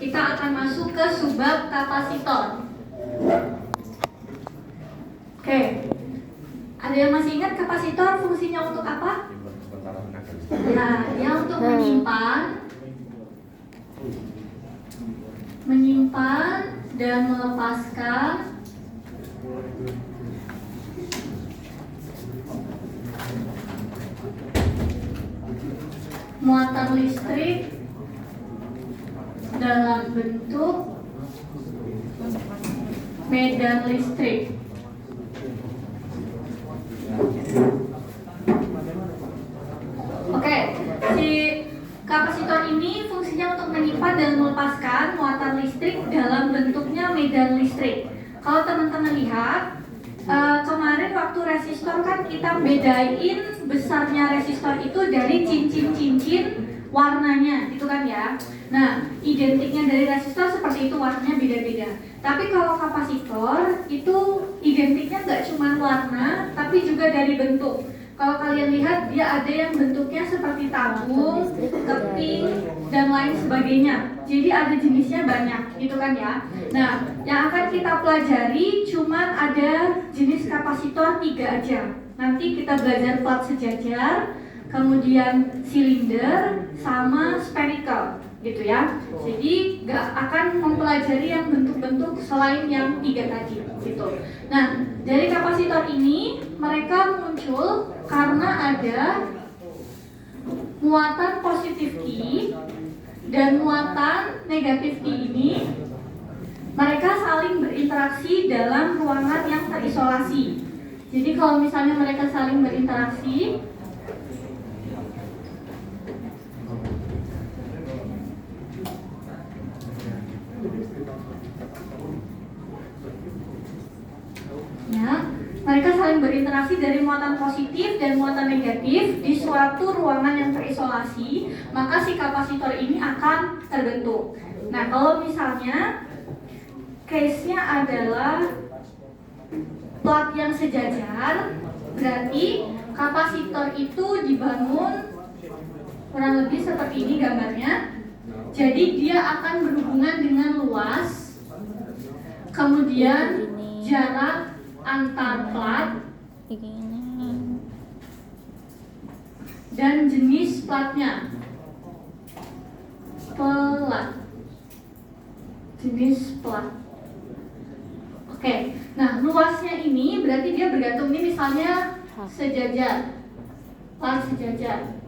kita akan masuk ke subbab kapasitor. Oke. Ada yang masih ingat kapasitor fungsinya untuk apa? Nah, dia untuk menyimpan dan melepaskan muatan listrik dalam bentuk medan listrik. Oke, si kapasitor ini fungsinya untuk menyimpan dan melepaskan muatan listrik dalam bentuknya medan listrik. Kalau teman-teman lihat, kemarin waktu resistor kan kita bedain besarnya resistor itu dari cincin-cincin warnanya, gitu kan ya. Nah, identiknya dari resistor seperti itu, warnanya beda-beda. Tapi kalau kapasitor itu identiknya nggak cuma warna, tapi juga dari bentuk. Kalau kalian lihat, dia ada yang bentuknya seperti tabung, keping, dan lain sebagainya. Jadi ada jenisnya banyak, gitu kan ya. Nah, yang akan kita pelajari cuman ada jenis kapasitor 3 aja. Nanti kita belajar plat sejajar, kemudian silinder, sama spherical, gitu ya. Jadi nggak akan mempelajari yang bentuk-bentuk selain yang 3 tadi, gitu. Nah, dari kapasitor ini mereka muncul karena ada muatan positif Q dan muatan negatif Q ini, mereka saling berinteraksi dalam ruangan yang terisolasi. Jadi kalau misalnya mereka saling berinteraksi, ya, mereka saling berinteraksi dari muatan positif dan muatan negatif di suatu ruangan yang terisolasi, maka si kapasitor ini akan terbentuk. Nah, kalau misalnya case-nya adalah plat yang sejajar, berarti kapasitor itu dibangun kurang lebih seperti ini gambarnya. Jadi dia akan berhubungan dengan luas, kemudian jarak antar plat, dan jenis platnya. Jenis plat. Oke, nah luasnya ini berarti dia bergantung, ini misalnya sejajar, plat sejajar.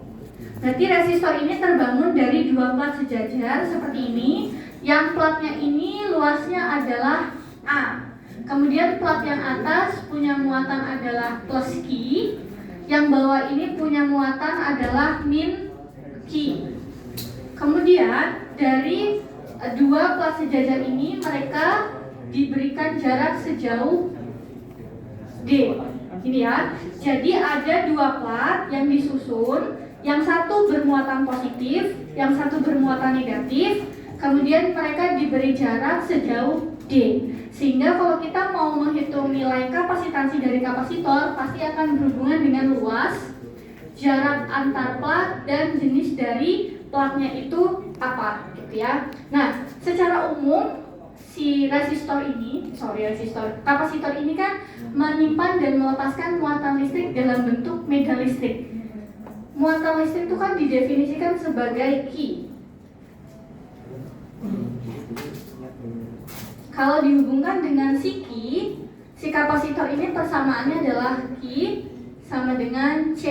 Berarti resistor ini terbangun dari 2 plat sejajar seperti ini. Yang platnya ini luasnya adalah A. Kemudian plat yang atas punya muatan adalah plus Q, yang bawah ini punya muatan adalah min Q. Kemudian dari 2 plat sejajar ini mereka diberikan jarak sejauh D. Ini ya. Jadi ada 2 plat yang disusun, yang satu bermuatan positif, yang satu bermuatan negatif. Kemudian mereka diberi jarak sejauh D. Sehingga kalau kita mau menghitung nilai kapasitansi dari kapasitor, pasti akan berhubungan dengan luas, jarak antar plat, dan jenis dari platnya itu apa, gitu ya. Nah, secara umum si kapasitor ini kan menyimpan dan melepaskan muatan listrik dalam bentuk medan listrik. Muatan listrik itu kan didefinisikan sebagai Q. Kalau dihubungkan dengan si Q, si kapasitor ini persamaannya adalah Q sama dengan C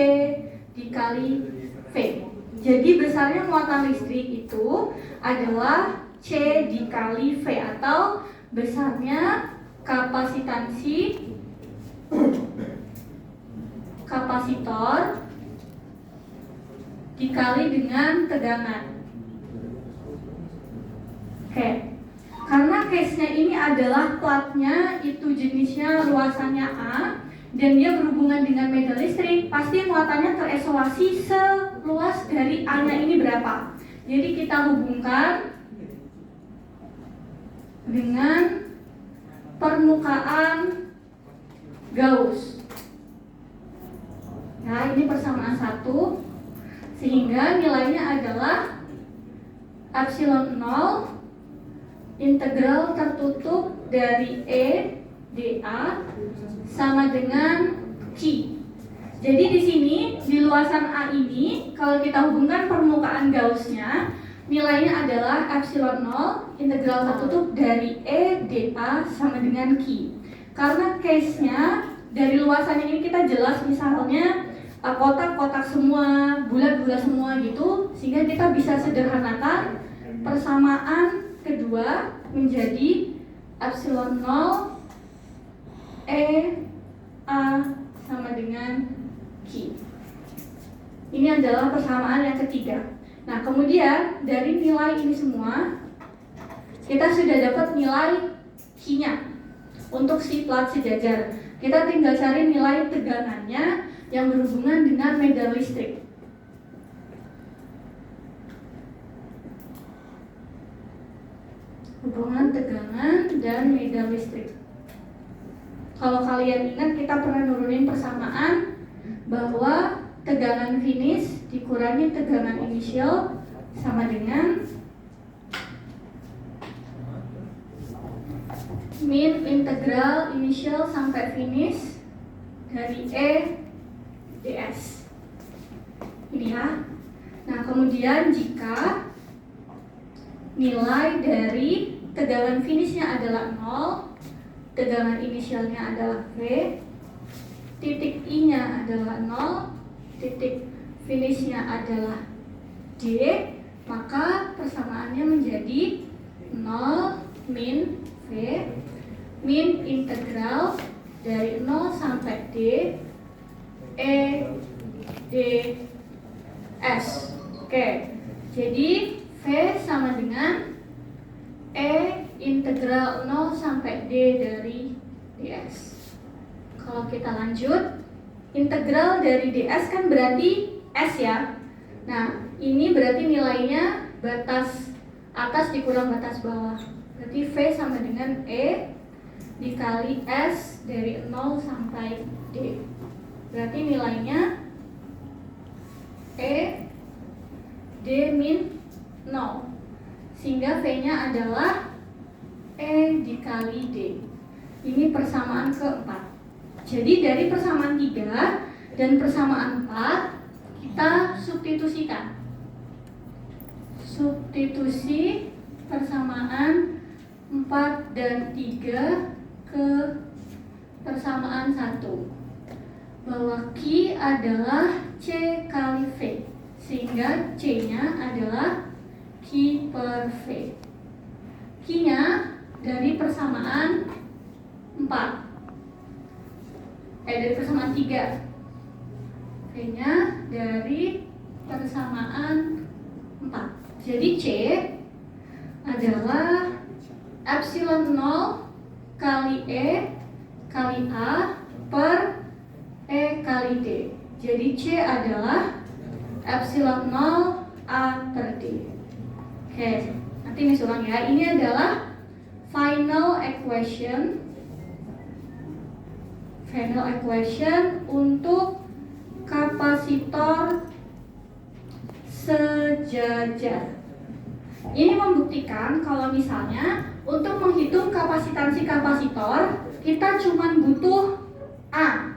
dikali V. Jadi besarnya muatan listrik itu adalah C dikali V, atau besarnya kapasitansi kapasitor dikali dengan tegangan. Oke. Karena case-nya ini adalah platnya itu jenisnya luasannya A dan dia berhubungan dengan medan listrik, pasti muatannya terisolasi seluas dari A-nya ini berapa. Jadi kita hubungkan dengan permukaan Gauss. Nah, ini persamaan 1, sehingga nilainya adalah epsilon 0 integral tertutup dari E dA sama dengan Q. Jadi di sini di luasan A ini kalau kita hubungkan permukaan Gauss-nya, nilainya adalah epsilon 0 integral tertutup dari E dA sama dengan Q. Karena case-nya dari luasan ini kita jelas misalnya kotak-kotak semua, bulat-bulat semua gitu, sehingga kita bisa sederhanakan persamaan kedua menjadi epsilon 0 E A sama dengan Q. Ini adalah persamaan yang ketiga. Nah, kemudian dari nilai ini semua kita sudah dapat nilai Q-nya untuk si plat sejajar. Kita tinggal cari nilai tegangannya yang berhubungan dengan medan listrik. Hubungan tegangan dan medan listrik. Kalau kalian ingat, kita pernah nurunin persamaan bahwa tegangan finish dikurangi tegangan inisial sama dengan min integral inisial sampai finish dari E ds. Ini ya. Nah, kemudian jika nilai dari tegangan finishnya adalah 0, tegangan inisialnya adalah V, titik I-nya adalah 0, titik finishnya adalah D, maka persamaannya menjadi 0 min V min integral dari 0 sampai D E D S. Oke, jadi V sama dengan E integral 0 sampai D dari ds. Kalau kita lanjut, integral dari ds kan berarti S ya. Nah, ini berarti nilainya batas atas dikurang batas bawah. Berarti V sama dengan E dikali S dari 0 sampai D. Berarti nilainya E D min 0. Sehingga V-nya adalah E dikali D. Ini persamaan keempat. Jadi dari persamaan 3 dan persamaan 4 kita substitusikan. Substitusi persamaan 4 dan 3 ke persamaan 1. Bahwa Q adalah C kali V. Sehingga C-nya adalah Q per V. Q-nya dari persamaan 4. Dari persamaan 3. V-nya dari persamaan 4. Jadi C adalah epsilon 0 kali E kali A per E kali D. Jadi C adalah epsilon 0 A per D. Oke, nanti ini ulang ya. Ini adalah final equation untuk kapasitor sejajar. Ini membuktikan kalau misalnya untuk menghitung kapasitansi kapasitor kita cuma butuh A.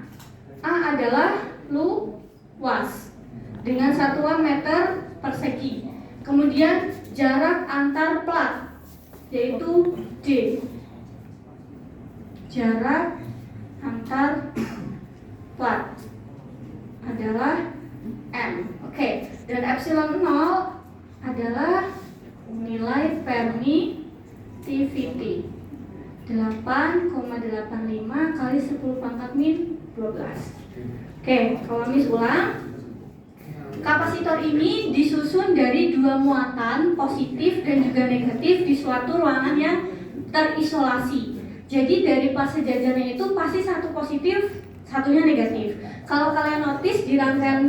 A adalah luas dengan satuan meter persegi. Kemudian jarak antar plat yaitu D. Jarak antar plat adalah M. Oke, dan epsilon 0 adalah nilai permittivity 8,85 kali 10 pangkat min 12. Oke, kalau Miss ulang, kapasitor ini disusun dari dua muatan positif dan juga negatif di suatu ruangan yang terisolasi. Jadi dari plat sejajarnya itu pasti satu positif, satunya negatif. Kalau kalian notice di rangkaian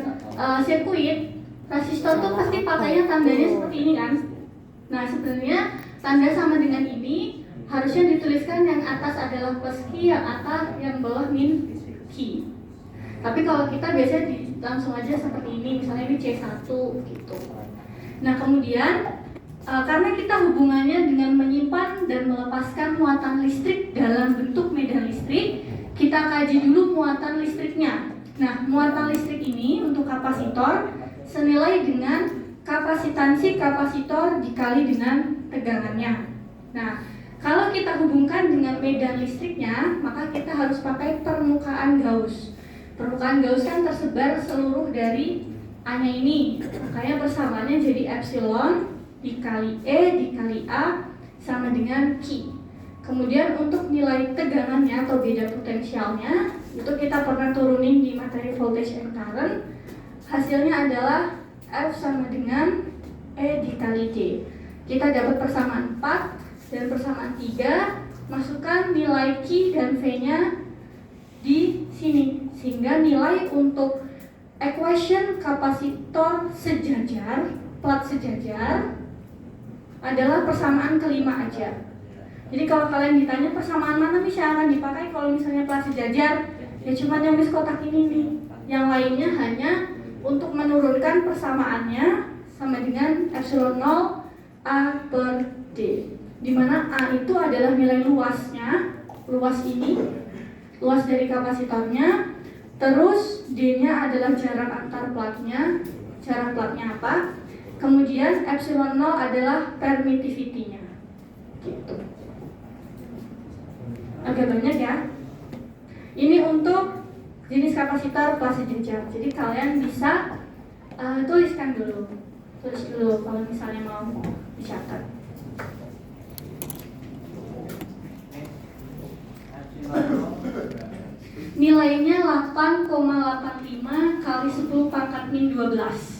sirkuit, resistor tuh pasti pakainya tandanya seperti ini kan. Nah, sebenarnya tanda sama dengan ini harusnya dituliskan yang atas adalah plus Q, yang bawah min Q. Tapi kalau kita biasanya langsung aja seperti ini, misalnya ini C1 gitu. Nah, kemudian karena kita hubungannya dengan menyimpan dan melepaskan muatan listrik dalam bentuk medan listrik, kita kaji dulu muatan listriknya. Nah, muatan listrik ini untuk kapasitor senilai dengan kapasitansi kapasitor dikali dengan tegangannya. Nah, kalau kita hubungkan dengan medan listriknya, maka kita harus pakai permukaan Gauss. Permukaan Gauss kan tersebar seluruh dari A-nya ini, makanya persamaannya jadi epsilon dikali E dikali A sama dengan Q. Kemudian untuk nilai tegangannya atau beda potensialnya, itu kita pernah turunin di materi voltage and current. Hasilnya adalah F sama dengan E dikali T. Kita dapat persamaan 4 dan persamaan 3, masukkan nilai Q dan V-nya di sini, sehingga nilai untuk equation kapasitor sejajar, plat sejajar adalah persamaan kelima aja. Jadi kalau kalian ditanya persamaan mana nih yang akan dipakai kalau misalnya plat sejajar, ya cuma yang di kotak ini nih. Yang lainnya hanya untuk menurunkan persamaannya sama dengan epsilon 0 A per D, di mana A itu adalah nilai luasnya, luas ini, luas dari kapasitornya. Terus D-nya adalah jarak antar platnya, jarak platnya apa. Kemudian epsilon 0 adalah permittivity-nya. Gitu. Agak banyak ya. Ini untuk jenis kapasitor plat sejajar. Jadi kalian bisa tuliskan dulu. Tulis dulu kalau misalnya mau dicatat. Nilainya 8,85 kali 10 pangkat min 12.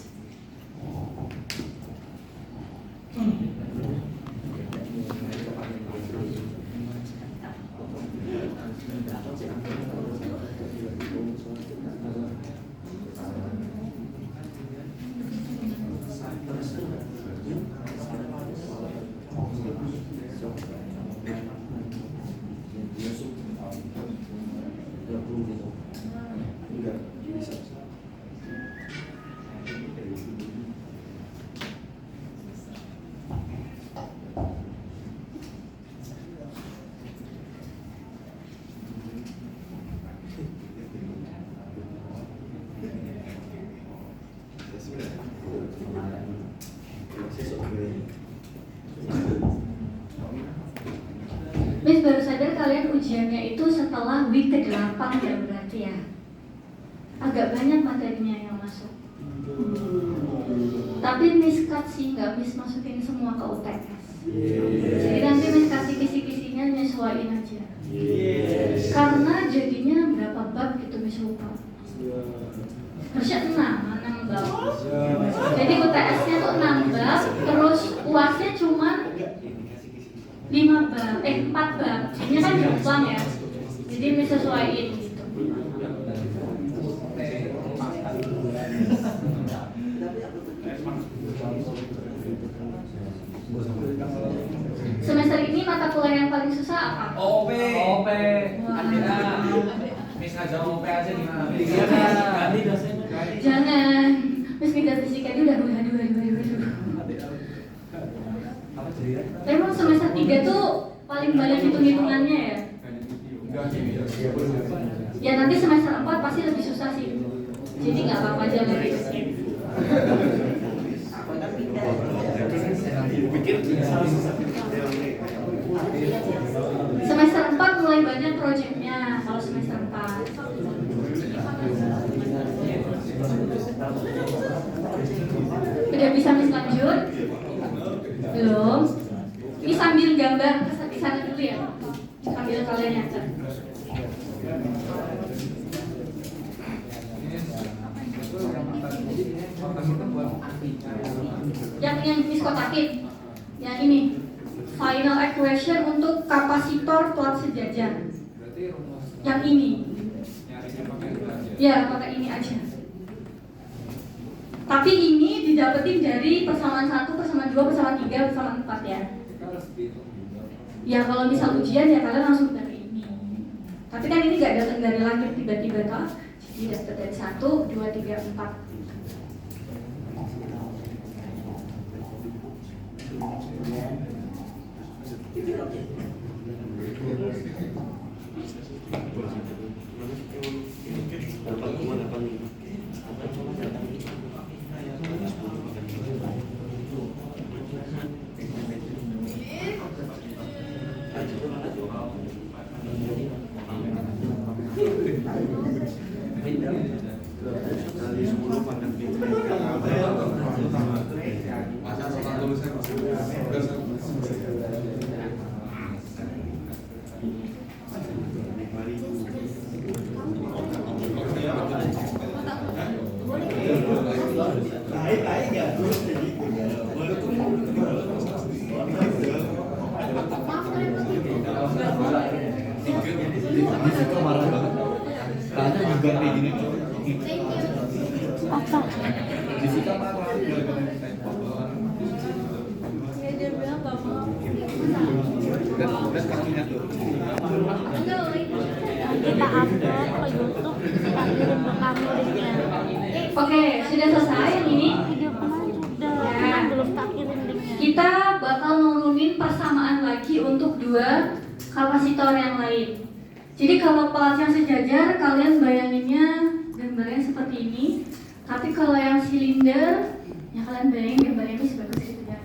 Miss baru sadar kalian ujiannya itu setelah week ke-8 ya berarti ya. Agak banyak materinya yang masuk. Tapi Miss cut sih, nggak Miss masukin semua ke UTS. Jadi nanti Miss kasih kisi-kisinya nyesuaiin aja. Karena jadinya berapa bab gitu Miss lupa. Harusnya 6 bab. Jadi UTS-nya tuh 6 bab, terus UAS-nya cuma 4 bab. Ini kan jomplang ya. Jadi Miss sesuaiin gitu. Semester ini mata kuliah yang paling susah apa? OP. Wah. Miss ngajak OP aja gimana? Ganti dosennya. Jangan. Miss kita fisika aja udah. Emang semester 3 tuh paling banyak hitung-hitungannya ya? Ya nanti semester 4 pasti lebih susah sih. Jadi nggak apa-apa aja lagi. Semester 4 mulai banyak proyeknya kalau semester 4. Udah bisa Miss lanjut? Belum. Ini sambil gambar di sana dulu ya. Sambil kalian nyatet. Yang Miss kotakin. Yang ini. Final equation untuk kapasitor plat sejajar. Yang ini. Ya, pakai ini aja. Tapi ini didapetin dari persamaan 1, persamaan 2, persamaan 3, persamaan 4 ya. Ya kalau misal ujian ya kalian langsung dari ini. Tapi kan ini gak datang dari langit tiba-tiba toh. Jadi dapat dari 1, 2, 3, 4. Jessica marah banget. Tanya juga kayak gini. Apa? Jessica marah. Ya dia bilang gak mau. Dan kakinya tuh. Kita upload ke YouTube, kita kirim ke kamu linknya. Oke, sudah selesai yang ini. Video kemarin sudah, cuman belum tak kirim linknya. Kita bakal nurunin persamaan lagi untuk dua kapasitor yang lain. Jadi kalau pelat yang sejajar, kalian bayanginnya gambarnya seperti ini. Tapi kalau yang silinder, ya kalian bayangin gambarnya ini sebagus itu ya.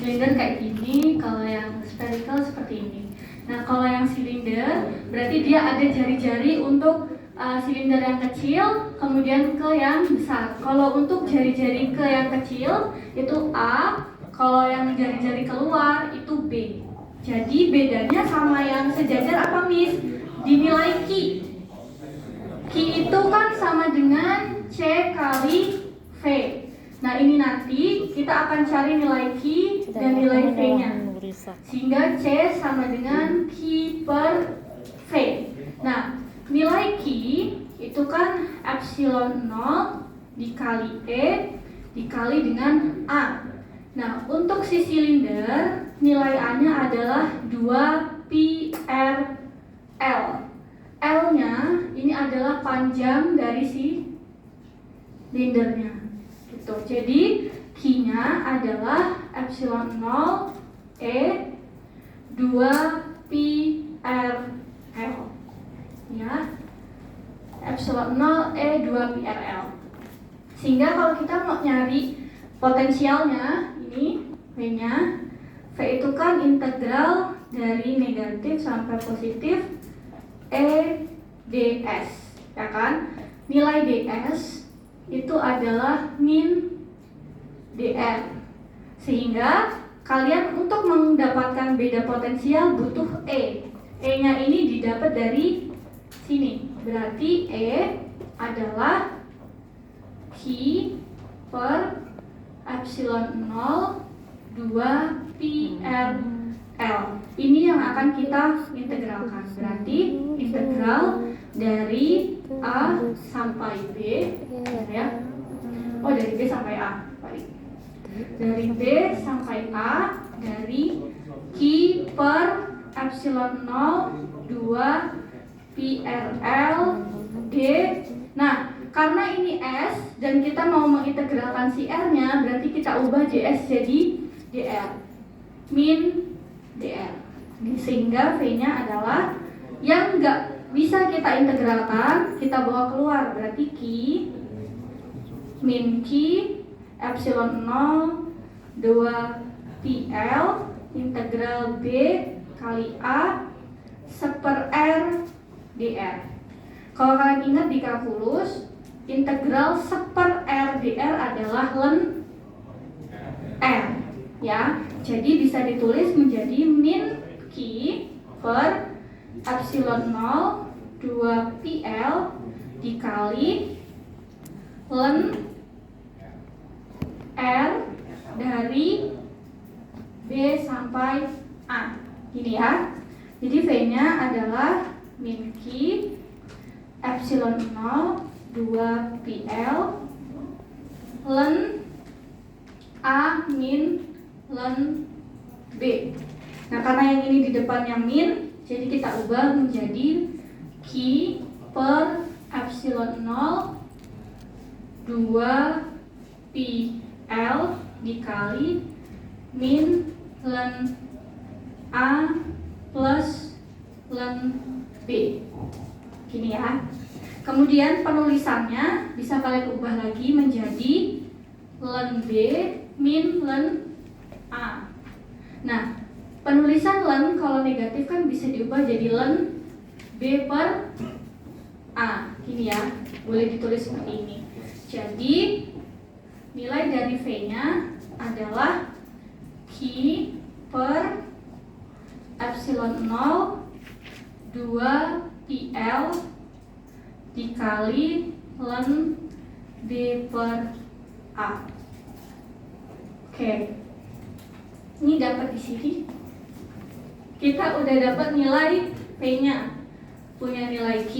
Silinder kayak gini, kalau yang spherical seperti ini. Nah kalau yang silinder, berarti dia ada jari-jari untuk silinder yang kecil, kemudian ke yang besar. Kalau untuk jari-jari ke yang kecil, itu A. Kalau yang jari-jari keluar, itu B. Jadi bedanya sama yang sejajar apa, Miss? Dinilai Ki. Ki itu kan sama dengan C kali V. Nah ini nanti kita akan cari nilai Ki dan nilai V-nya. Sehingga C sama dengan Ki per V. Nah nilai Ki itu kan epsilon 0 dikali E dikali dengan A. Nah untuk si silinder nilai A-nya adalah 2 pi r L. L-nya ini adalah panjang dari si silindernya. Gitu. Jadi Q-nya adalah epsilon 0 E 2 pi r L. Ya. Epsilon 0 E 2 pi r L. Sehingga kalau kita mau nyari potensialnya ini V-nya, V itu kan integral dari negatif sampai positif E ds, ya kan? Nilai ds itu adalah min dr. Sehingga kalian untuk mendapatkan beda potensial butuh E. E-nya ini didapat dari sini. Berarti E adalah Q per epsilon 0 2 pi r L. Ini yang akan kita integralkan. Berarti integral dari A sampai B, ya. Oh, dari B sampai A. Balik. Dari B sampai A dari Q per epsilon 0 2 pi r L D. Nah, karena ini S dan kita mau mengintegralkan si R-nya, berarti kita ubah JS jadi DR. Min DR. Sehingga V-nya adalah yang nggak bisa kita integralkan, kita bawa keluar. Berarti Q min Q epsilon 0 2 pi L integral B kali A seper R dr. Kalau kalian ingat di kalkulus, integral seper R dr adalah ln R, ya. Jadi bisa ditulis menjadi min Q per epsilon 0 2 pi L dikali ln R dari B sampai A. Gini ya. Jadi V-nya adalah min Q epsilon 0 2 pi L ln A min ln B. Nah karena yang ini di depannya min, jadi kita ubah menjadi Q per epsilon 0 2 pi L dikali min ln A plus ln B. Gini ya. Kemudian penulisannya bisa kalian ubah lagi menjadi ln B min ln A. Nah, penulisan ln kalau negatif kan bisa diubah jadi ln B per A. Gini ya, boleh ditulis seperti ini. Jadi, nilai dari V-nya adalah Q per epsilon 0 2PL dikali ln B per A. Oke. Ini dapat di sini. Kita udah dapat nilai P-nya. Punya nilai Q,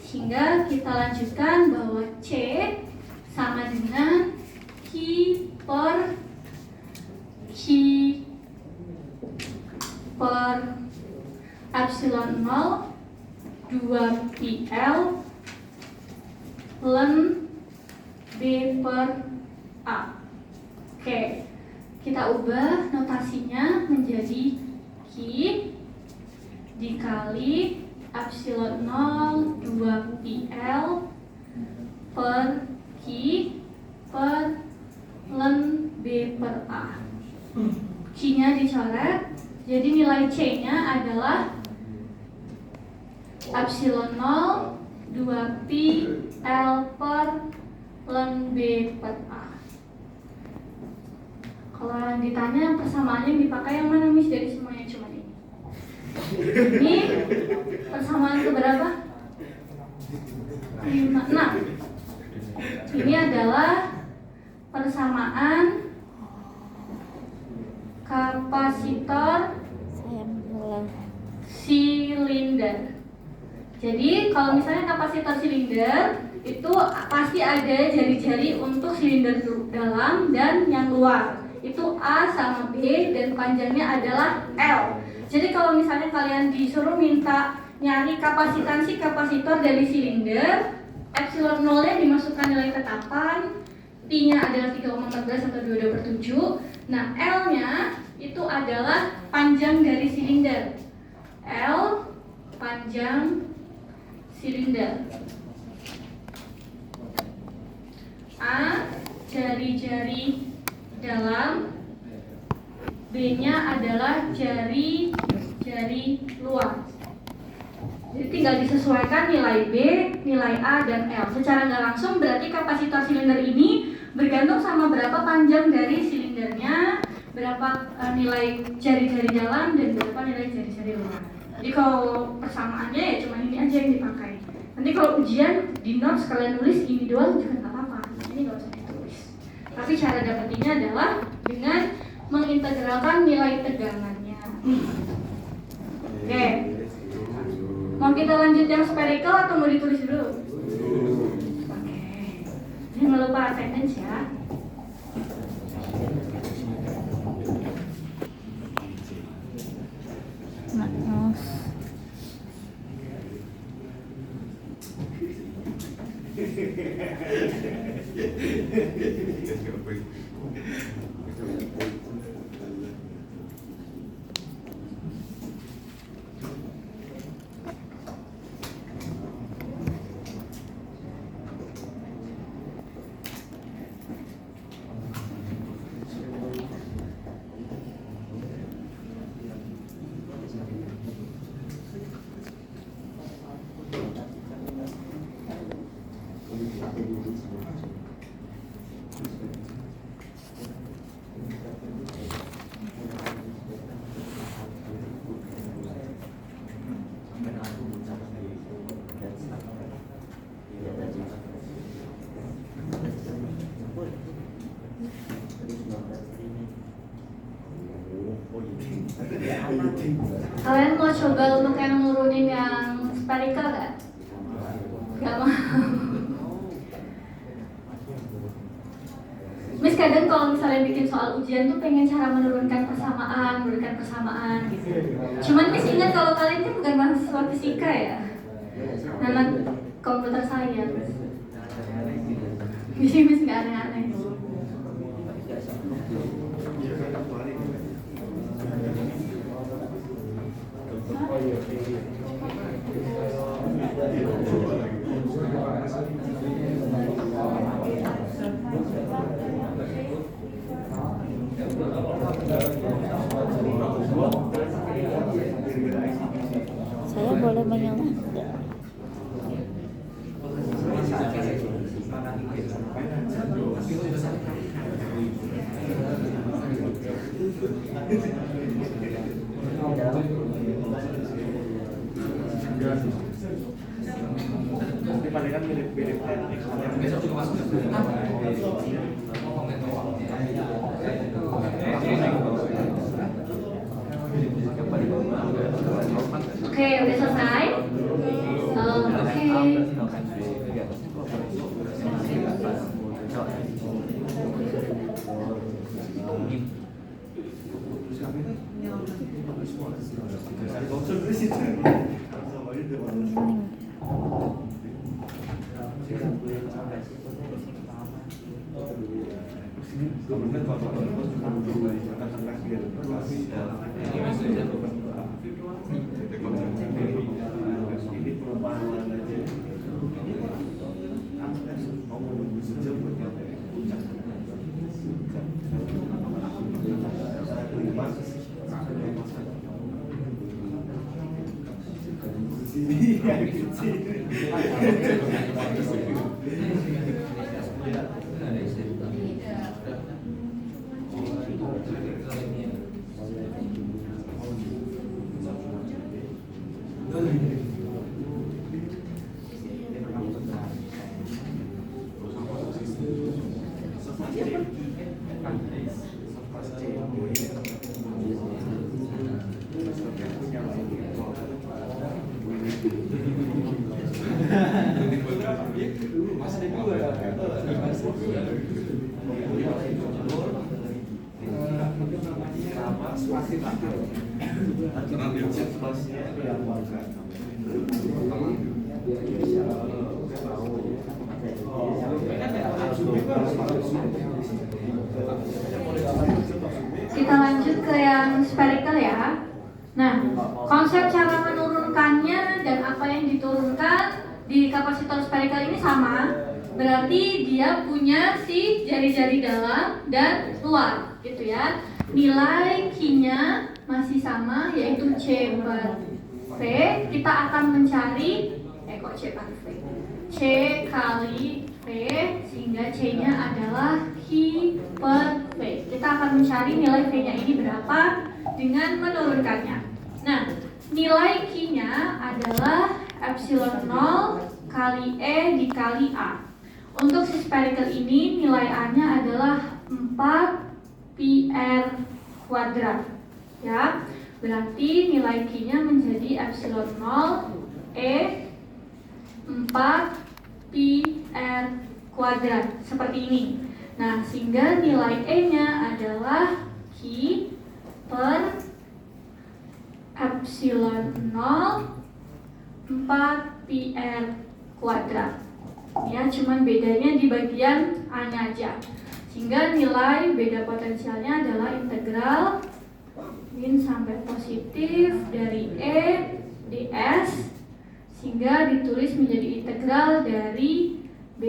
sehingga kita lanjutkan bahwa C sama dengan Q per epsilon 0 2PL ln B per A. Oke, kita ubah notasinya menjadi Q dikali epsilon 0 2PL per Q per ln B per A. Q-nya dicoret, jadi nilai C-nya adalah epsilon 0 2PL per ln B per A. Kalau ditanya persamaannya yang dipakai yang mana, Miss? Dari semuanya cuma ini. Ini persamaan keberapa? 6. Ini adalah persamaan kapasitor silinder. Jadi kalau misalnya kapasitor silinder itu pasti ada jari-jari untuk silinder dalam dan yang luar. Itu A sama B dan panjangnya adalah L. Jadi kalau misalnya kalian disuruh minta nyari kapasitansi kapasitor dari silinder, epsilon 0-nya dimasukkan nilai tetapan, T-nya adalah 3,14 atau 22/7. Nah, L-nya itu adalah panjang dari silinder. L panjang silinder. A jari-jari dalam, B-nya adalah jari-jari luar. Jadi tinggal disesuaikan nilai B, nilai A, dan L. Secara nggak langsung berarti kapasitor silinder ini bergantung sama berapa panjang dari silindernya, berapa nilai jari-jari dalam, dan berapa nilai jari-jari luar. Jadi kalau persamaannya ya cuma ini aja yang dipakai. Nanti kalau ujian di notes kalian nulis ini doang juga nggak apa-apa. Ini nggak usah ditulis. Tapi cara dapetinnya adalah dengan mengintegralkan nilai tegangannya. Oke. Mau kita lanjut yang spherical atau mau ditulis dulu? Oke. Jangan lupa attendance ya. Kalian mau coba untuk yang nurunin yang spherical gak? Gak mau. Miss kadang kalau misalnya bikin soal ujian tuh pengen cara menurunkan persamaan gitu. Cuman Miss ingat kalau kalian kan bukan mahasiswa fisika ya, anak komputer science. Jadi Miss nggak aneh-aneh. Saya boleh menyalah. Tapi palingan mirip-mirip teknik. Besok juga masuk. Oke, udah selesai? Oke. Ini perubahan aja. Kita lanjut ke yang spherical ya. Nah, konsep cara menurunkannya dan apa yang diturunkan di kapasitor spherical ini sama. Berarti dia punya si jari-jari dalam dan luar, gitu ya. Nilai Q-nya masih sama, yaitu C per V. Kita akan mencari, kok C per V? C kali V, sehingga C-nya adalah Q per V. Kita akan mencari nilai V-nya ini berapa dengan menurunkannya. Nah, nilai Q-nya adalah epsilon 0 kali E dikali A. Untuk si spherical ini nilai A-nya adalah 4 PR kuadrat. Ya, berarti nilai Q-nya menjadi epsilon 0 E 4 PR kuadrat seperti ini. Nah, sehingga nilai E-nya adalah Q per epsilon 0 4 PR kuadrat. Ya, cuman bedanya di bagian A-nya aja. Sehingga nilai beda potensialnya adalah integral min sampai positif dari E ds, sehingga ditulis menjadi integral dari B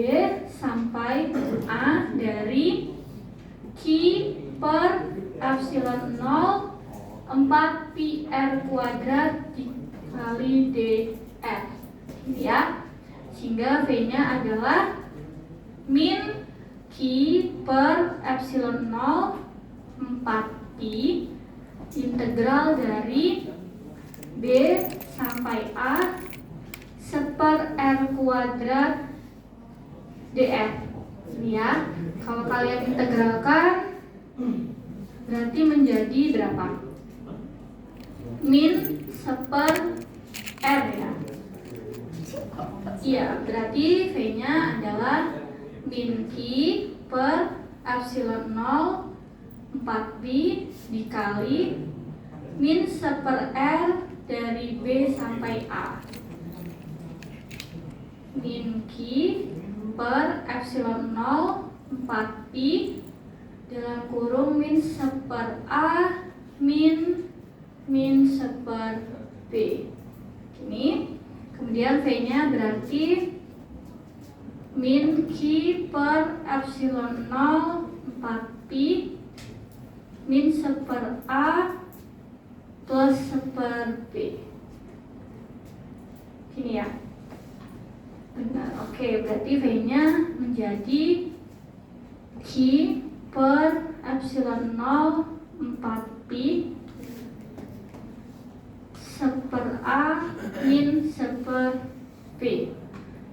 sampai A dari Q per epsilon 0 4 PR kuadrat dikali dr. Ini ya. Sehingga V-nya adalah min Q per epsilon 0 4 pi integral dari B sampai A seper R kuadrat dr. Ini ya. Kalau kalian integralkan berarti menjadi berapa? Min seper R ya. Iya, berarti V-nya adalah min Q per epsilon 0 4 pi dikali min seper R dari B sampai A. Min Q per epsilon 0 4 pi dalam kurung min seper A min seper B. Ini. Kemudian V-nya berarti min Q per epsilon 0 4 pi min 1 per A plus 1 per B. Gini ya. Benar, oke, berarti V-nya menjadi Q per epsilon 0 4 pi 1 per A min 1 per B.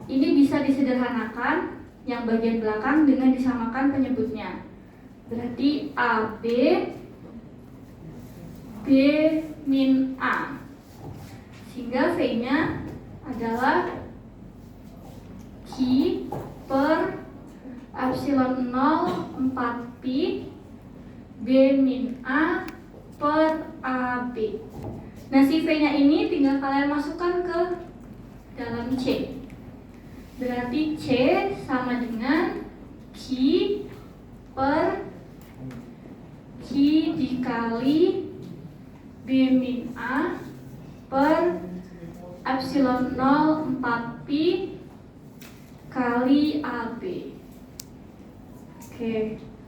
Ini bisa disederhanakan yang bagian belakang dengan disamakan penyebutnya. Berarti AB B min A. Sehingga V-nya adalah Q per epsilon 0 4 pi B min A per AB. Nah, si V-nya ini tinggal kalian masukkan ke dalam C. Berarti C sama dengan Q per Q dikali B min A per epsilon 0 4 pi kali AB. Oke,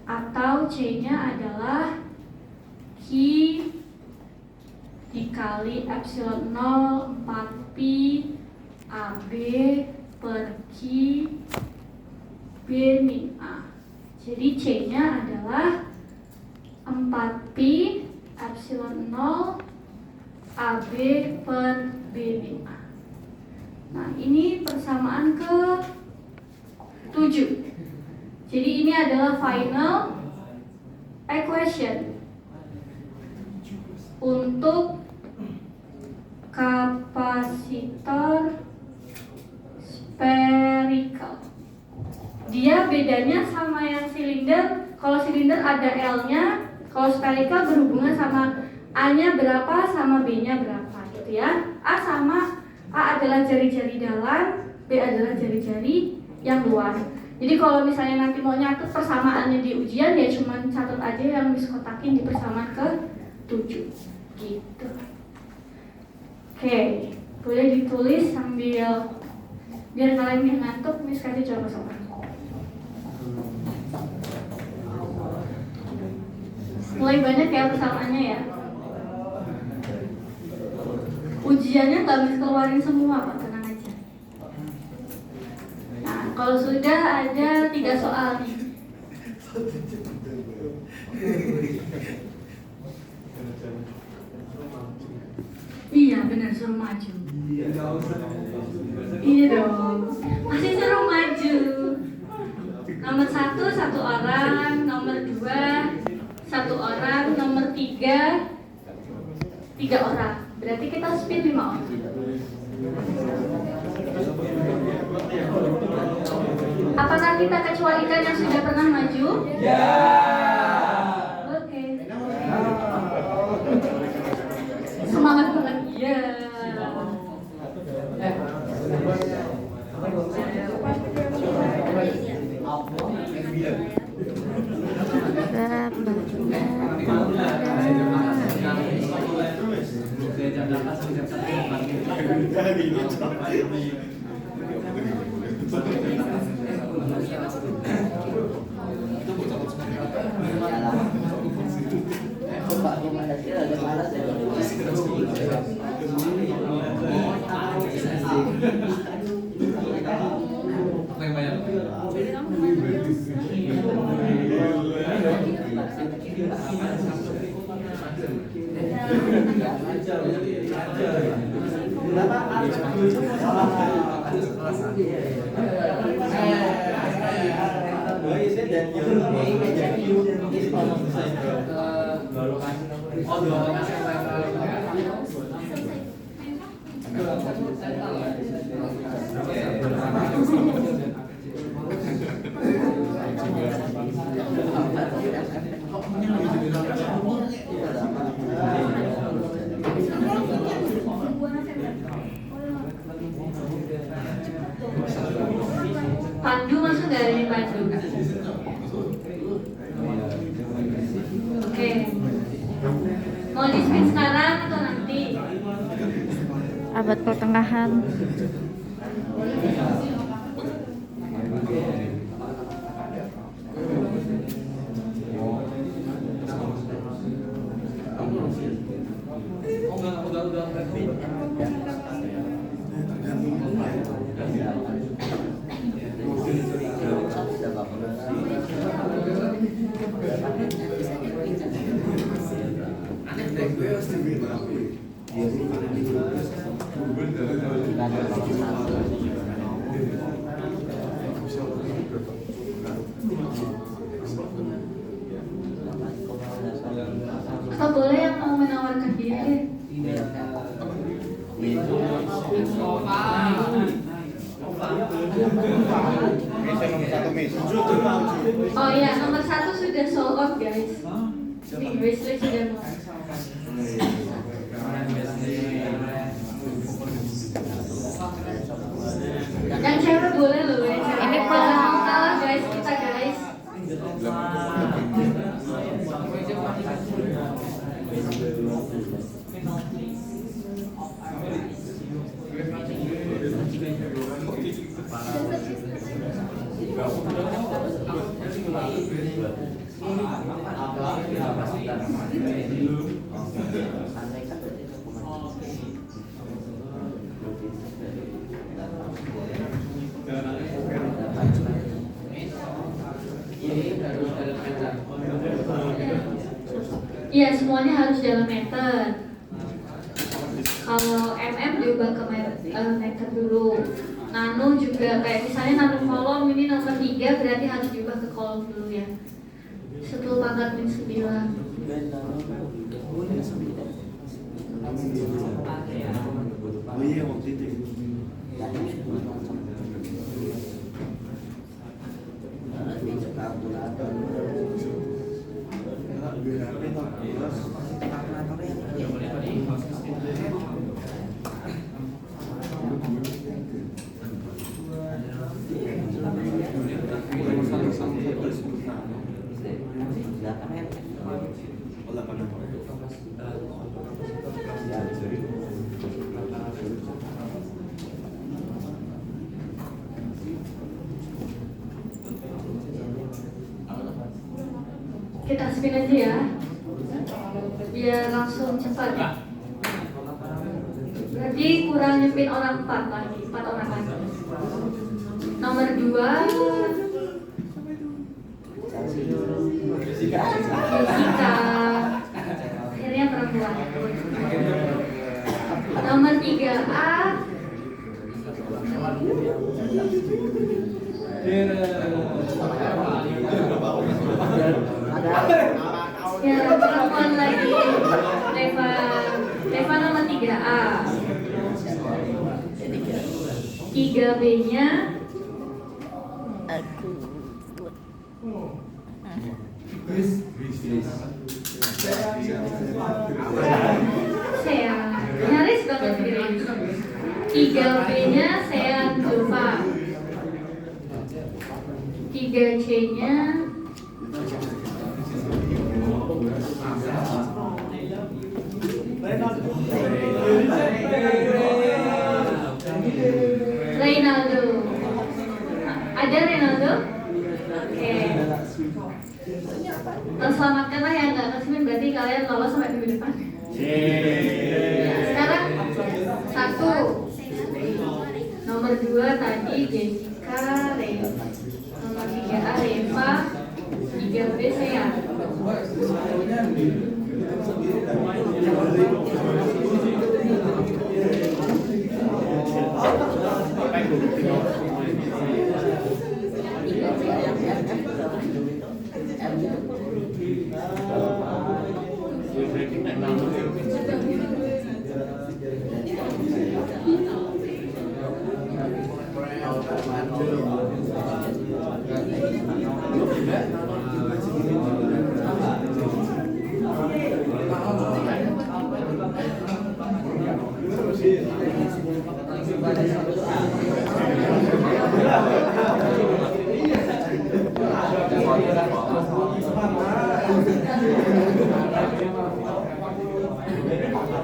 atau C-nya adalah Q dikali epsilon 0 4 pi AB per Q B min A. Jadi C-nya adalah 4 pi epsilon 0 AB per B min A. Nah, ini persamaan ke 7. Jadi ini adalah final equation untuk kapasitor spherical. Dia bedanya sama yang silinder. Kalau silinder ada L-nya, kalau spherical berhubungan sama A-nya berapa sama B-nya berapa gitu ya. A adalah jari-jari dalam, B adalah jari-jari yang luar. Jadi kalau misalnya nanti mau nyatet persamaannya di ujian, ya cuma catat aja yang diskotakin di persamaan ke 7 gitu. Oke, boleh ditulis sambil biar kalian yang ngantuk. Miss kasih coba sama. Mulai banyak ya persamaannya ya. Ujiannya nggak bisa keluarin semua, Pak, tenang aja. Nah, kalau sudah ada 3 soal nih. Iya benar, suruh maju. Iya dong, masih suruh maju. Nomor 1 1 orang, nomor 2 1 orang, nomor 3 3 orang. Berarti kita spin 5 orang. Apakah kita kecualikan yang sudah pernah maju? Ya. Oke. Semangat banget. Ya. Pandu masuk nggak ini Pandu? Oke. Mau di abad pertengahan. Atau boleh yang mau menawarkan diri? Oh iya, nomor 1 sudah sold out guys. Di wishlist sudah mau. Yang cewek boleh loh, yang cewek. Ini Jangan mau kalah guys, kita guys. Iya, semuanya harus dalam meter. Kalau diubah ke meter dulu. Nano juga kayak misalnya nano kolom ini nomor 3 berarti harus diubah ke kolom dulu ya. 10 pangkat min 9. Oh iya waktu itu. Kita spin aja ya, biar langsung cepat. Berarti kurang nyepin orang 4 orang lagi. Nomor 2 Jessica, akhirnya perempuan. Nomor 3A ya, perempuan lagi. Leva nomor 3A. 3B-nya Aku. saya nyaris banget mirip. 3B-nya saya Jova. 3C-nya Reynaldo. Ada Reynaldo? Oke. Terselamatkanlah yang nggak kesini, berarti kalian lolos sampai minggu depan. Sekarang 1. Nomor 2 tadi Jessica, nomor 3A Reva, 3B saya.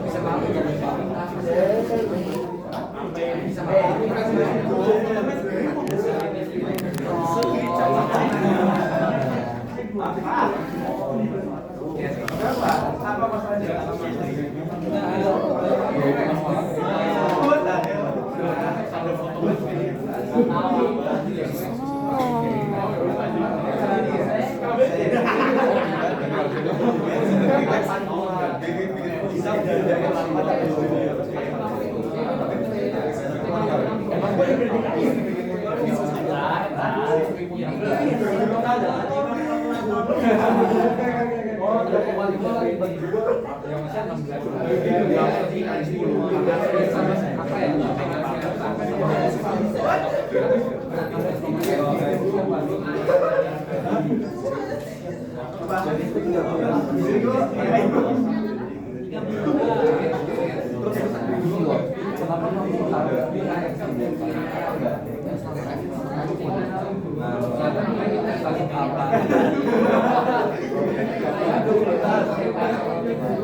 Bisa mau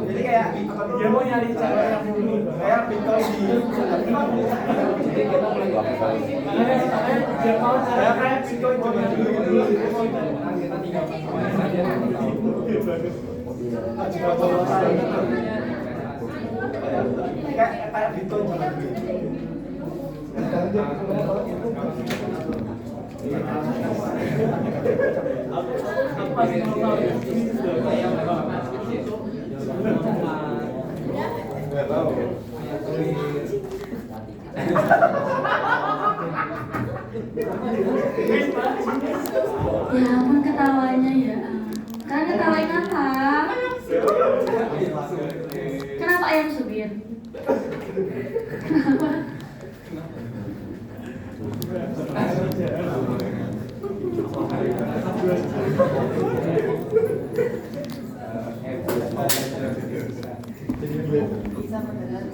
Jadi kayak dia mau nyari cara yang kayak Bitcoin di kayak Bitcoin cuma dulu kayak Bitcoin cuma Ya ampun ketawanya ya. Kalian ketawain apa? Kenapa ayam subir? Kenapa?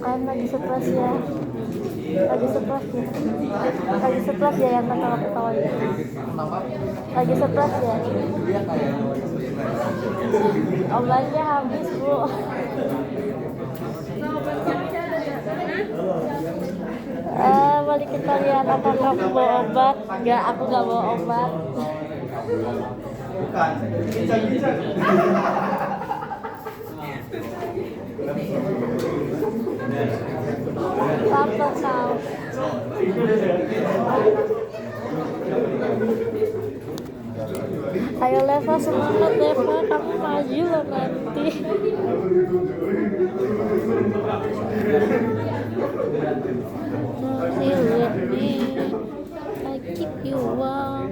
Kan lagi stres ya. Lagi stres ya. Lagi stres ya yang ketawa-ketawa itu. Lagi stres ya. Obatnya habis, Bu. Mari kita lihat apakah kamu bawa obat. Enggak, aku nggak bawa obat. bukan bisa Apa kau? Ayo Leva, semangat Leva, kamu maju loh nanti. Stay with me, I keep you warm.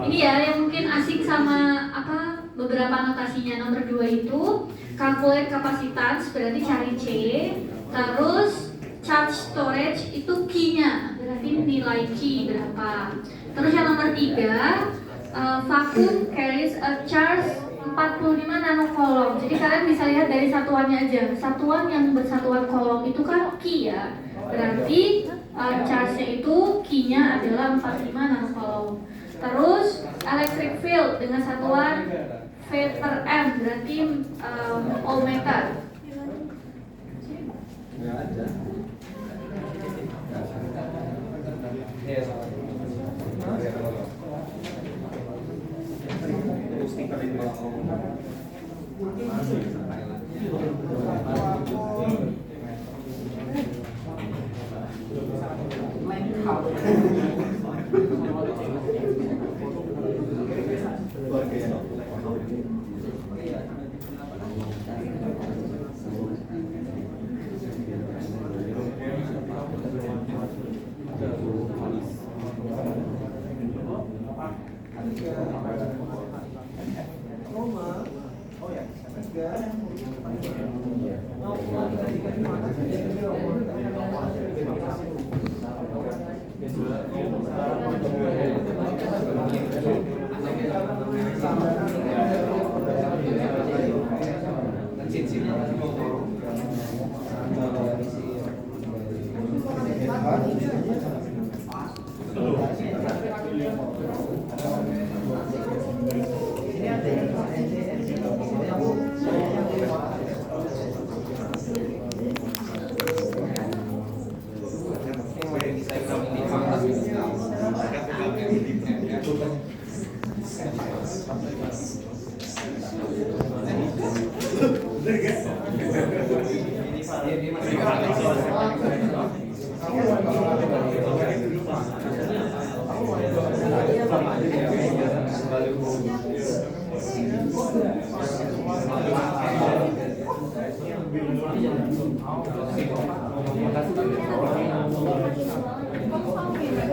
Ini ya yang mungkin asing sama apa beberapa anotasinya. Nomor 2 itu calculate kapasitas, berarti cari C. Terus charge storage itu key-nya, berarti nilai key berapa. Terus yang nomor 3 vacuum carries a charge 45 nanocoulomb. Jadi kalian bisa lihat dari satuannya aja. Satuan yang bersatuan coulomb itu kan key ya. Berarti charge-nya itu key-nya adalah 45 nanocoulomb. Terus electric field dengan satuan V per M, berarti ohmmeter.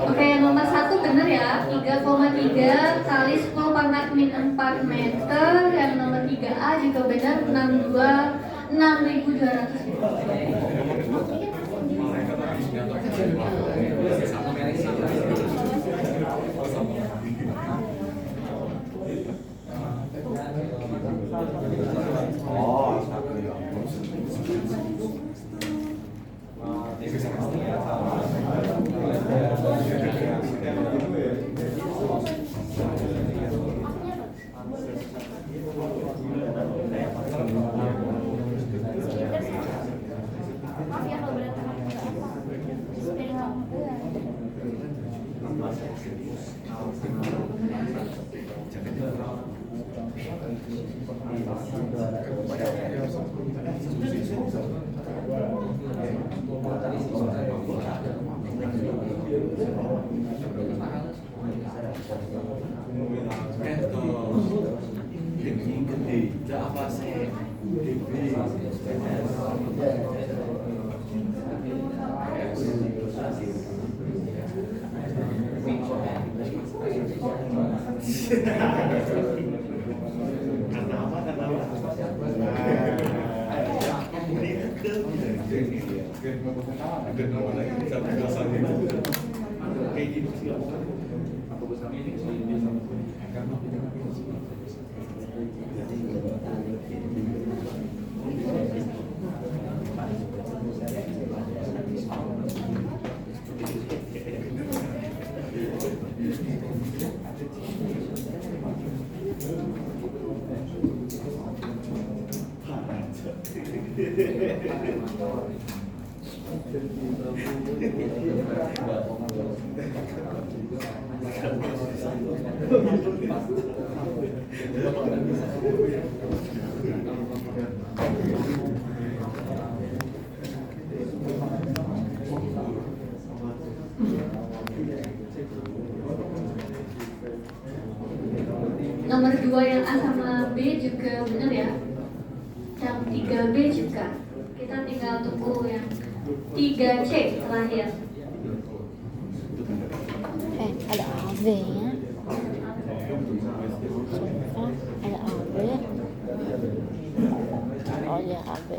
Oke, nomor 1 bener ya, 3,3 kali 10 pangkat min 4 meter. Yang nomor 3A juga benar, 2 yang A sama B juga benar ya. Yang 3B juga. Kita tinggal tunggu yang 3C terakhir. Ada AB nya. Ada AB. Oh ya AB.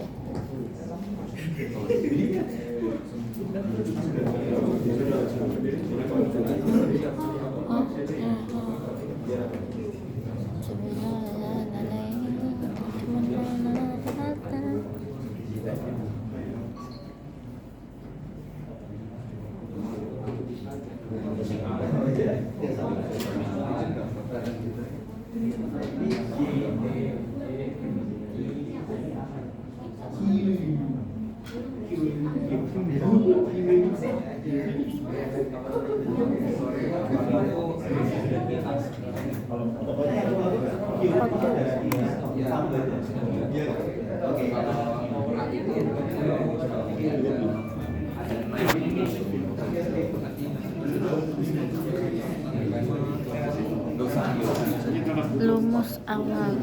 Lumus awal.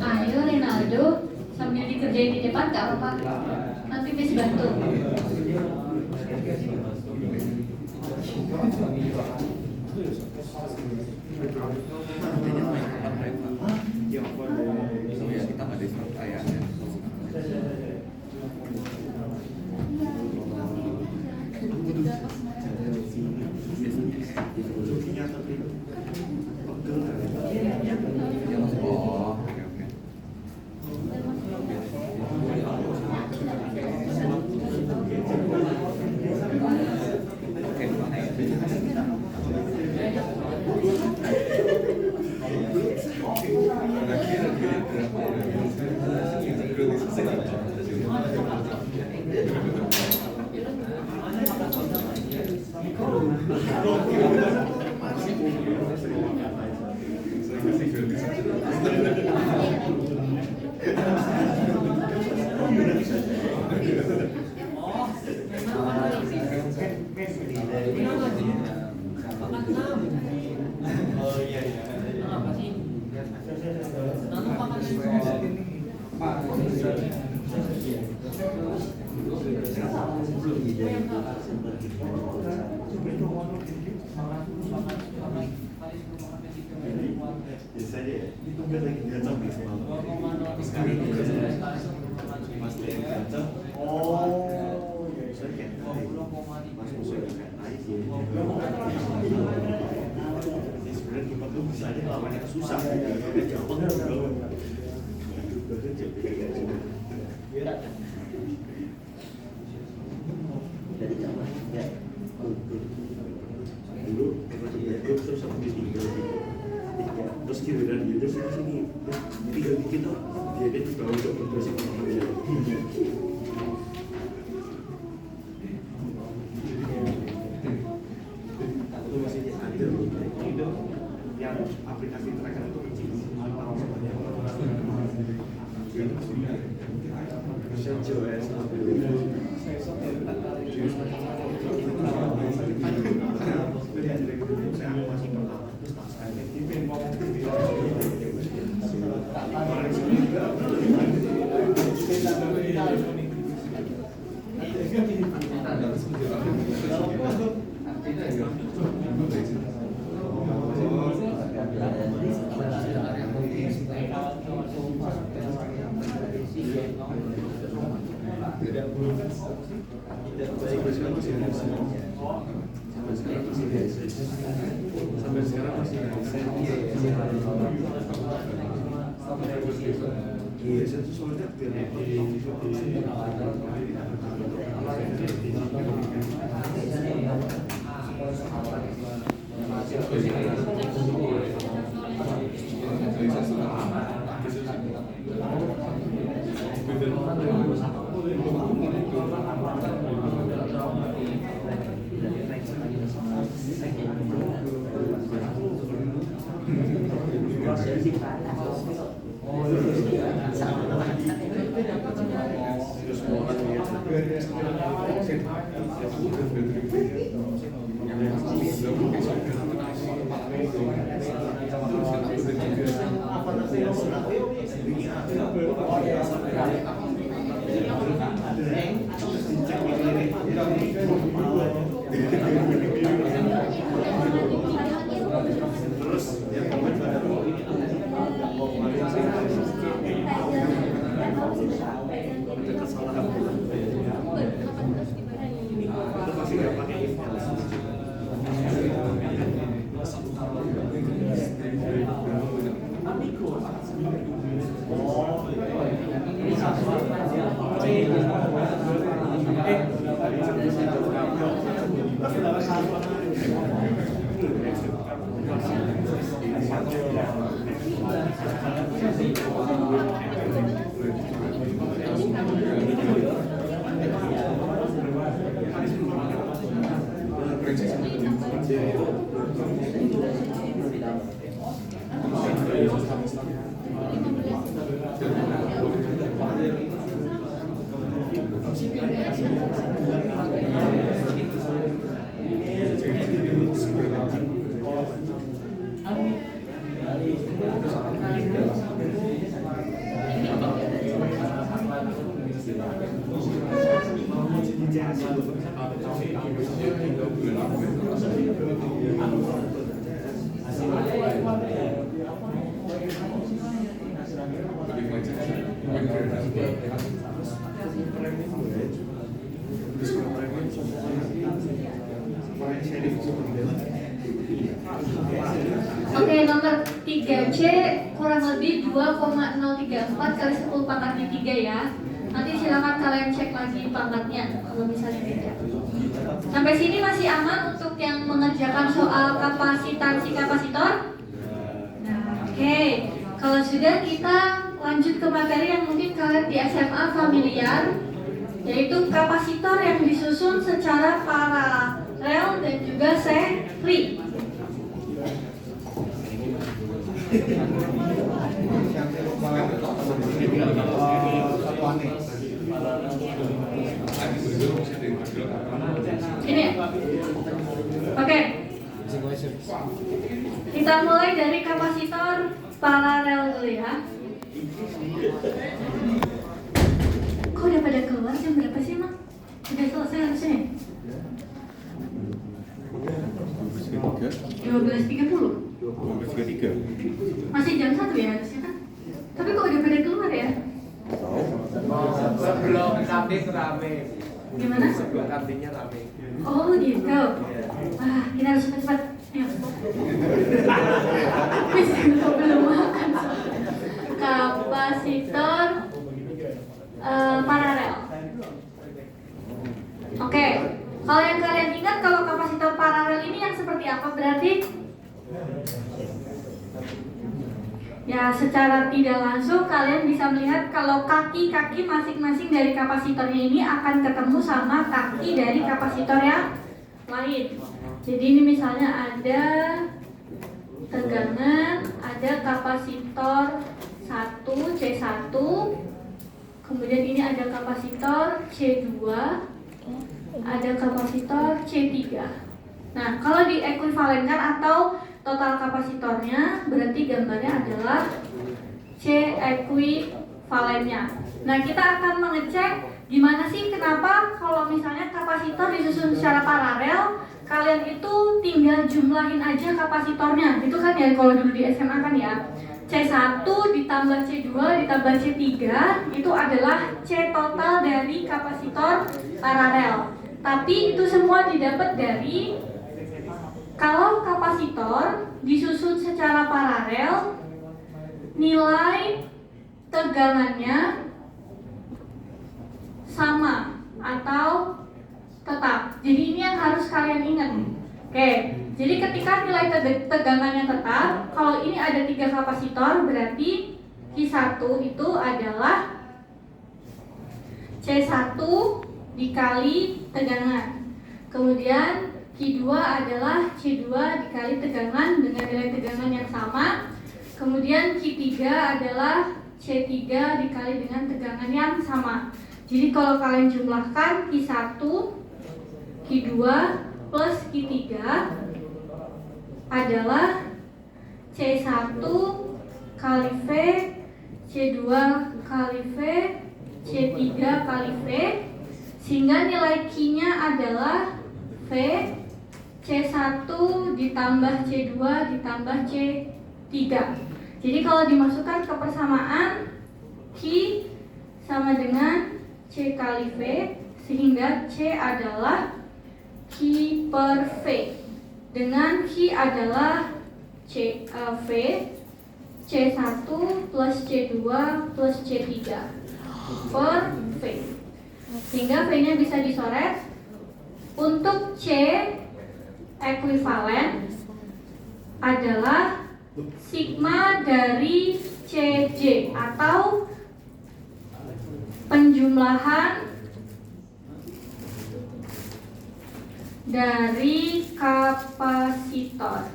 Ayo Ronaldo, sambil dikerjain di depan gak apa-apa. Nanti bisa bantu. Kita nggak ada surat ayahnya. Oh, oke oke. Oke, mana ya? Biasanya ya, itu kan lagi datang di semalam. Sekarang Mas Teh datang. Oh, saya kayak Mas Musa kayak naik. Sebenarnya kita tuh bisa aja lawannya susah. Gampang kan? Dari zaman ya, dulu terus sama di sini. Terus giliran dia terus sini tinggal dikit tuh dia juga udah berdosa sama dia. Itu masih ada loh itu yang aplikasi tracker itu kecil CentOS sampai sekarang masih iya, itu soalnya Oke, nomor 3C kurang lebih 2,034 kali 10 pangkatnya 3 ya. Nanti silakan kalian cek lagi pangkatnya kalau misalnya beda. Sampai sini masih aman untuk yang mengerjakan soal kapasitansi kapasitor? Nah, oke. Kalau sudah, kita lanjut ke materi yang mungkin kalian di SMA familiar, yaitu kapasitor yang disusun secara paralel dan juga seri. Ini. Oke. Kita mulai dari kapasitor paralel dulu ya. Kok udah pada keluar jam berapa sih, Mak? Udah selesai harusnya? 12.30. 12.33. Masih jam 1 ya harusnya kan? Tapi kok udah pada keluar ya? Sebelum kantin rame. Gimana? Sebelum kantinnya rame. Oh gitu. Wah, kita harus cepat-cepat. Ayo. Wis, belum makan. Kapasitor paralel. Oke. Kalau yang kalian ingat, kalau kapasitor paralel ini yang seperti apa berarti? Ya, secara tidak langsung kalian bisa melihat kalau kaki-kaki masing-masing dari kapasitornya ini akan ketemu sama kaki dari kapasitor yang lain. Jadi ini misalnya ada tegangan, ada kapasitor 1 C1, kemudian ini ada kapasitor C2, ada kapasitor C3. Nah, kalau diekuivalenkan atau total kapasitornya, berarti gambarnya adalah C ekuivalennya. Nah, kita akan mengecek gimana sih kenapa kalau misalnya kapasitor disusun secara paralel, kalian itu tinggal jumlahin aja kapasitornya. Itu kan ya kalau dulu di SMA kan ya. C1 ditambah C2 ditambah C3 itu adalah C total dari kapasitor paralel. Tapi itu semua didapat dari kalau kapasitor disusun secara paralel, nilai tegangannya sama atau tetap. Jadi ini yang harus kalian ingat. Oke, jadi ketika nilai tegangannya tetap, kalau ini ada 3 kapasitor, berarti Q1 itu adalah C1 dikali tegangan. Kemudian Q2 adalah C2 dikali tegangan dengan nilai tegangan yang sama. Kemudian Q3 adalah C3 dikali dengan tegangan yang sama. Jadi kalau kalian jumlahkan Q1, Q2 plus Q3 adalah C1 kali V, C2 kali V, C3 kali V, sehingga nilai Q-nya adalah V C1 ditambah C2 ditambah C3. Jadi kalau dimasukkan ke persamaan, Q sama dengan C kali V, sehingga C adalah Q per V, dengan Q adalah V C1 plus C2 plus C3 per V, sehingga V-nya bisa dicoret. Untuk C ekuivalen adalah sigma dari CJ atau penjumlahan dari kapasitor.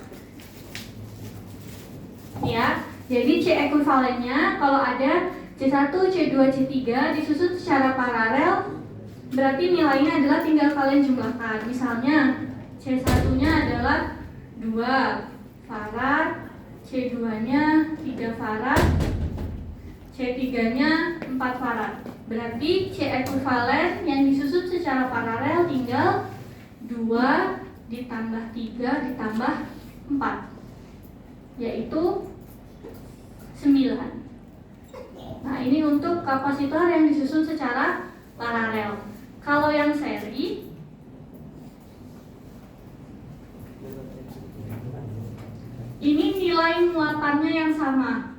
Ya, jadi C ekuivalennya kalau ada C1, C2, C3 disusun secara paralel, berarti nilainya adalah tinggal kalian jumlahkan. Misalnya C1-nya adalah 2 farad, C2-nya 3 farad, C3-nya 4 farad. Berarti C ekuivalen yang disusun secara paralel tinggal 2 ditambah 3 ditambah 4, yaitu 9. Nah, ini untuk kapasitor yang disusun secara paralel. Kalau yang seri, ini nilai muatannya yang sama.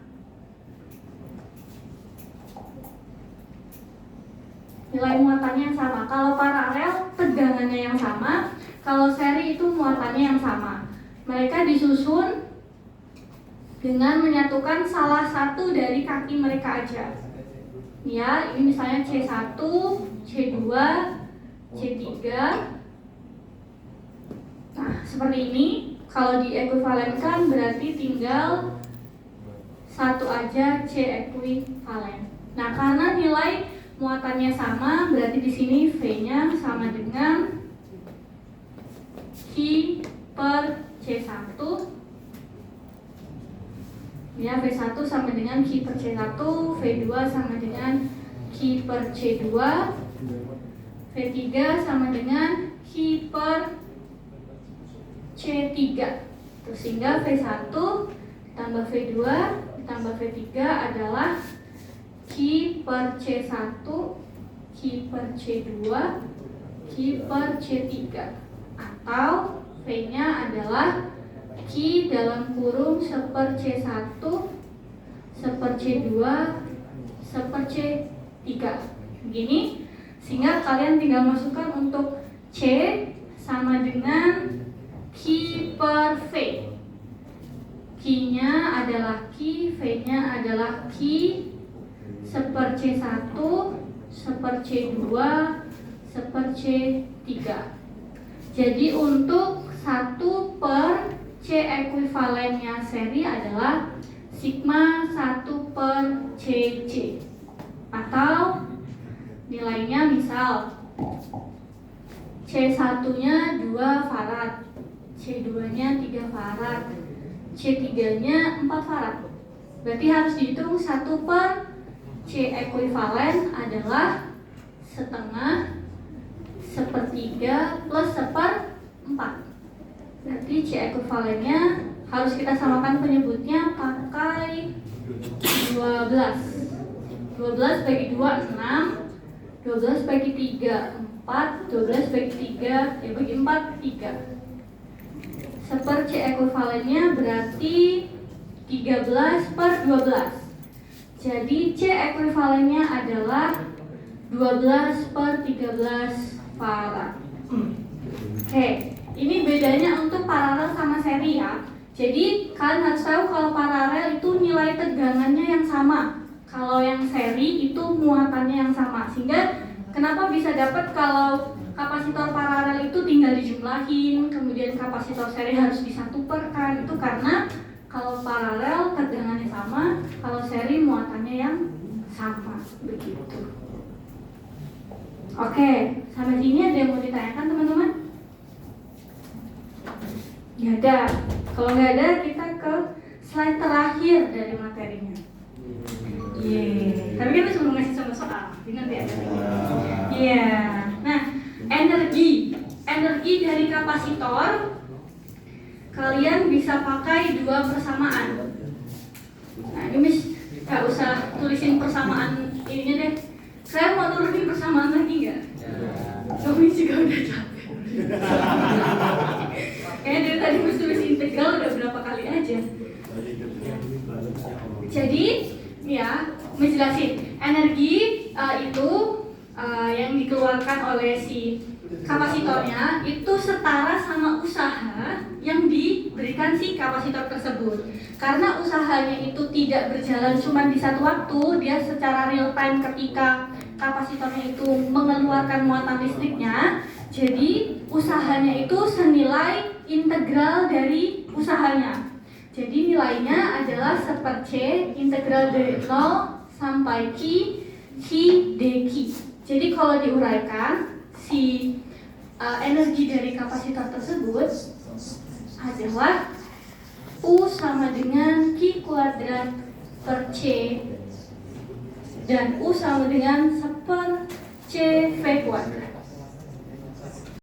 Nilai muatannya yang sama. Kalau paralel, tegangannya yang sama. Kalau seri itu muatannya yang sama. Mereka disusun dengan menyatukan salah satu dari kaki mereka aja. Ya, ini misalnya C1, C2, C3. Nah, seperti ini. Kalau diekuivalenkan berarti tinggal satu aja C ekuivalen. Nah, karena nilai muatannya sama, berarti di sini V-nya sama dengan Q per C1. Ya, V1 sama dengan Q per C1, V2 sama dengan Q per C2, V3 sama dengan Q per C3. Terus sehingga V1 ditambah V2 ditambah V3 adalah Q per C1, Q per C2, Q per C3. Atau V-nya adalah Q dalam kurung 1 per C1, 1 per C2, 1 per C3. Begini, sehingga kalian tinggal masukkan untuk C sama dengan Q per V. Q-nya adalah Q, V-nya adalah Q 1 per C1, 1 per C2, 1 per C3. Jadi untuk 1 per C ekuivalennya seri adalah sigma 1 per CJ. Atau nilainya misal C1-nya 2 farad, C2-nya 3 farad, C3-nya 4 farad. Berarti harus dihitung 1 per C ekuivalen adalah setengah, 1/3 plus 1/4. Berarti C ekuivalennya harus kita samakan penyebutnya pakai 12. 12 bagi 2, 6. 12 bagi 3, 4. 12 bagi 3, bagi 4, 3. 1 C ekuivalennya berarti 13 per 12. Jadi C ekuivalennya adalah 12 per 13 farad. Oke, ini bedanya untuk paralel sama seri ya. Jadi kalian harus tahu kalau paralel itu nilai tegangannya yang sama. Kalau yang seri itu muatannya yang sama. Sehingga kenapa bisa dapat kalau kapasitor paralel itu tinggal dijumlahin, kemudian kapasitor seri harus disatukan. Itu karena kalau paralel tegangannya sama, kalau seri muatannya yang sama. Begitu. Oke, sampai sini ada yang mau ditanyakan teman-teman? Nggak ada. Kalau nggak ada, kita ke slide terakhir dari materinya. Tapi kan sebelum ngasih contoh soal, ingat ya? Iya. Nah, energi dari kapasitor kalian bisa pakai 2 persamaan. Nah, ini Miss nggak usah tulisin persamaan ininya deh. Saya mau turunin persamaan lagi nggak? Miss juga udah capek. Kayaknya dari tadi Miss tulis integral udah berapa kali aja. Jadi, ya, Miss jelasin. Energi itu yang dikeluarkan oleh si kapasitornya itu setara sama usaha yang diberikan si kapasitor tersebut. Karena usahanya itu tidak berjalan cuma di satu waktu, dia secara real time ketika kapasitornya itu mengeluarkan muatan listriknya, jadi usahanya itu senilai integral dari usahanya. Jadi nilainya adalah 1/C integral dari 0 sampai Q dq. Jadi kalau diuraikan, si energi dari kapasitor tersebut adalah U sama dengan Q kuadrat per C dan U sama dengan 1/C V kuadrat.